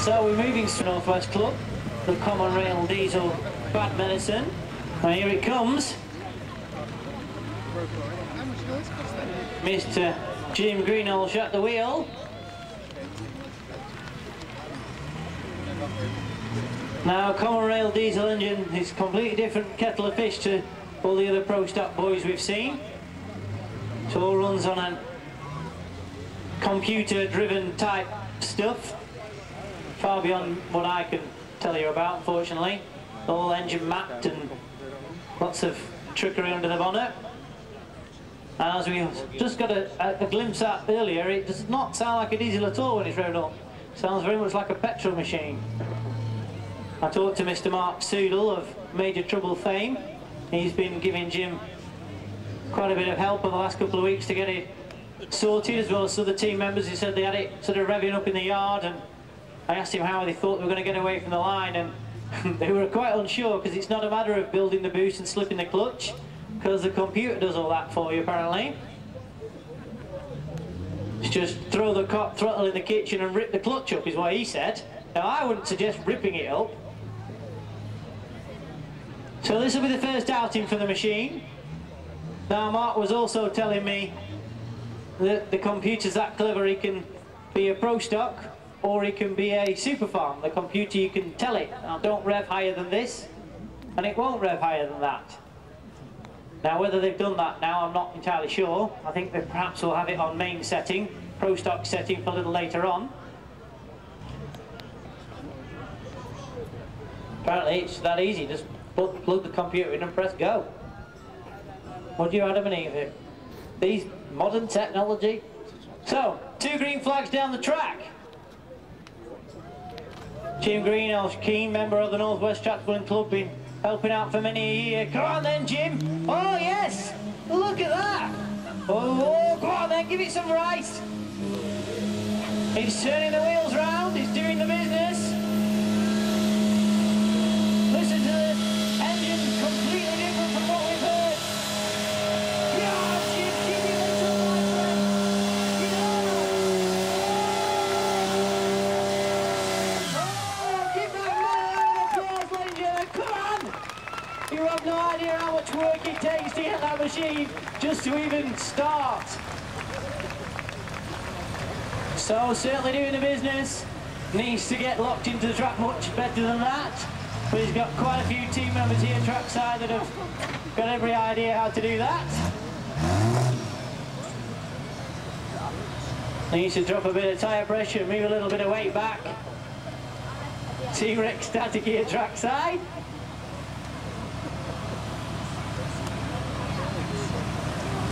So we're moving to North West Club, the Common Rail Diesel Bad Medicine. And here it comes. Mr. Jim Greenhalgh at the wheel. Now, Common Rail Diesel engine is a completely different kettle of fish to all the other Pro Stock boys we've seen. It all runs on a computer-driven type stuff, far beyond what I can tell you about, unfortunately. All engine mapped and lots of trickery under the bonnet. And as we just got a glimpse at earlier, it does not sound like a diesel at all when it's revved up. It sounds very much like a petrol machine. I talked to Mr. Mark Soodle of Major Trouble fame. He's been giving Jim quite a bit of help over the last couple of weeks to get it sorted, as well as other team members. He said they had it sort of revving up in the yard, and I asked him how they thought they were going to get away from the line, and they were quite unsure, because it's not a matter of building the boost and slipping the clutch, because the computer does all that for you apparently. It's just throw the throttle in the kitchen and rip the clutch up, is what he said. Now I wouldn't suggest ripping it up. So this will be the first outing for the machine. Now Mark was also telling me that the computer's that clever, he can be a Pro Stock or he can be a Super Farm. The computer, you can tell it, now don't rev higher than this, and it won't rev higher than that. Now whether they've done that now, I'm not entirely sure. I think they perhaps will have it on main setting, Pro Stock setting for a little later on. Apparently it's that easy, just plug the computer in and press go. What do you, Adam and Eve? These modern technology. So, 2 green flags down the track. Jim Greenhalgh, keen member of the North West Chatburn Club, been helping out for many a year. Come on then, Jim. Oh yes, look at that. Oh, go on then, give it some right. He's turning the wheels round, he's doing the business. Listen to the engine, completely different from what we've heard. Yeah, Jim, give it a little Oh, give that man an applause, ladies and gentlemen. Come on! You have no idea how much work it takes to get that machine just to even start. So certainly doing the business. Needs to get locked into the track much better than that. But he's got quite a few team members here trackside that have got every idea how to do that. Needs to drop a bit of tyre pressure, move a little bit of weight back. T-Rex static here trackside.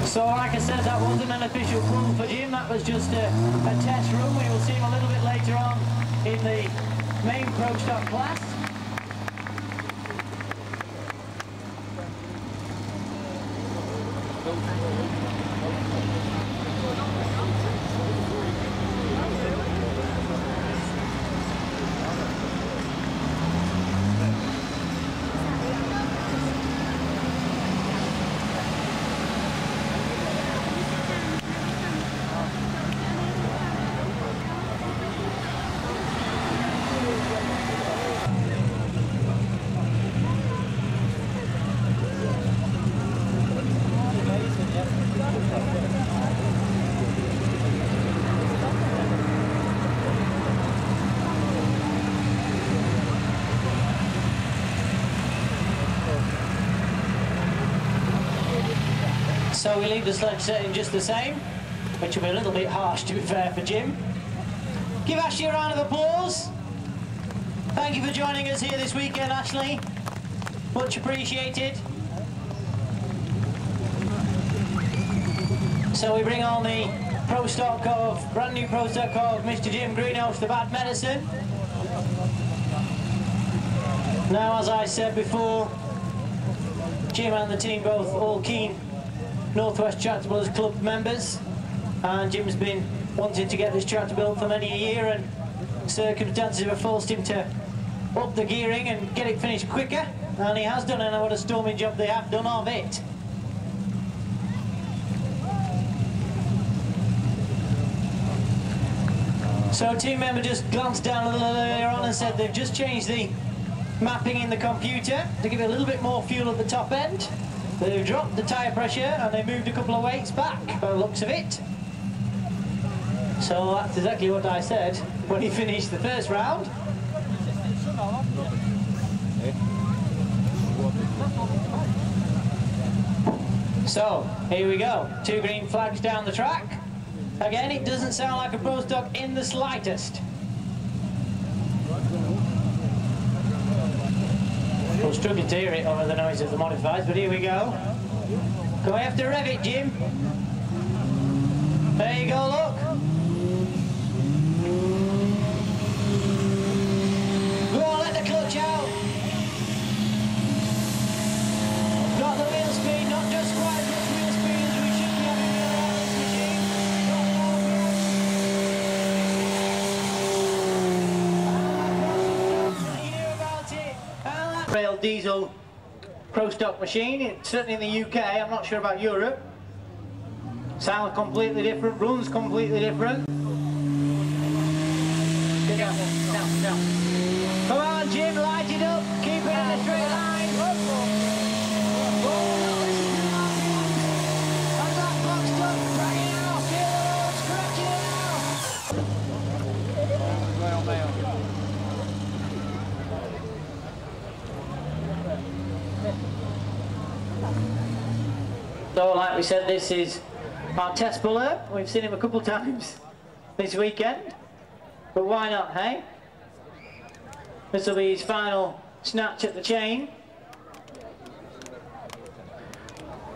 So like I said, that wasn't an official run for Jim, that was just a test run. We will see him a little bit later on in the main Pro Stock class. So we leave the sledge setting just the same, which will be a little bit harsh to be fair for Jim. Give Ashley a round of applause. Thank you for joining us here this weekend, Ashley. Much appreciated. So we bring on the Pro Stock of, brand new Pro Stock of Mr. Jim Greenhalgh, the Bad Medicine. Now, as I said before, Jim and the team both all keen North West Tractor Builders Club members, and Jim's been wanting to get this tractor built for many a year, and circumstances have forced him to up the gearing and get it finished quicker, and he has done, and what a storming job they have done of it. So a team member just glanced down a little earlier on and said they've just changed the mapping in the computer to give it a little bit more fuel at the top end. They've dropped the tyre pressure and they moved a couple of weights back by the looks of it. So that's exactly what I said when he finished the first round. So, here we go. 2 green flags down the track. Again, it doesn't sound like a Pro Stock in the slightest. We'll struggle to hear it over the noise of the modifieds, but here we go. Can we have to rev it, Jim? There you go, look. Go on, let the clutch out. Got the wheel speed, not just quite as much wheel speed as we should be having around this machine. What you know about it? Rail diesel Pro Stock machine, it's certainly in the UK, I'm not sure about Europe. Sounds completely different, runs completely different. Get down. Come on, Jim, light it up, keep it in a straight line. So, like we said, this is our test puller. We've seen him a couple times this weekend, but why not, hey? This will be his final snatch at the chain.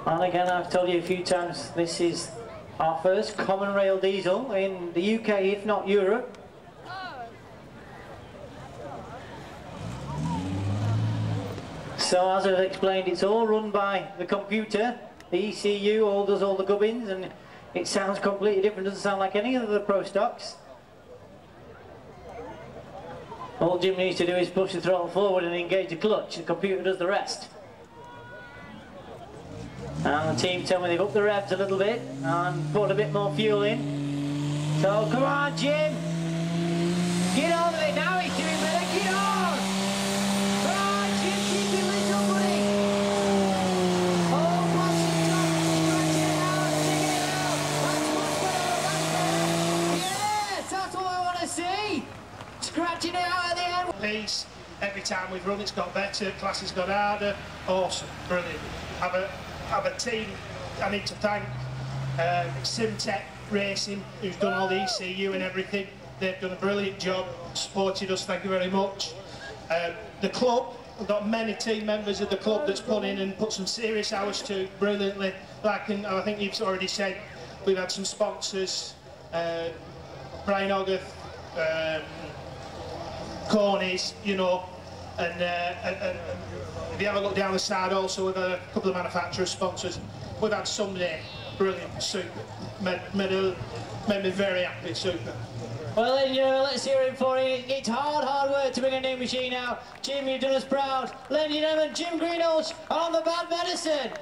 And again, I've told you a few times, this is our first common rail diesel in the UK, if not Europe. So as I've explained, it's all run by the computer. The ECU all does all the gubbins, and it sounds completely different. Doesn't sound like any of the Pro Stocks. All Jim needs to do is push the throttle forward and engage the clutch. The computer does the rest. And the team tell me they've upped the revs a little bit and put a bit more fuel in. So come on, Jim! Get on with it now, he's doing better, get on! Come on, Jim, keep it little, buddy! Oh, watch the top, stretch it out, dig it out! That's much better, that's better! Yes, that's what I want to see! Scratching it out at the end! Piece. Every time we've run, it's got better, class has got harder. Awesome, brilliant. Have a team I need to thank, Simtech Racing, who's done all the ECU and everything. They've done a brilliant job, supported us, thank you very much. The club, we've got many team members of the club that's put in and put some serious hours to brilliantly. Like I think you've already said, we've had some sponsors, Brian Hogarth, Cornies, you know, and if you have a look down the side also, we've had a couple of manufacturer sponsors. We've had Sunday, brilliant, super, made me very happy, super. Well, ladies and gentlemen, let's hear it for you. It's hard work to bring a new machine out. Jim, you've done us proud. Ladies and gentlemen, Jim Greenhalgh on the bad medicine.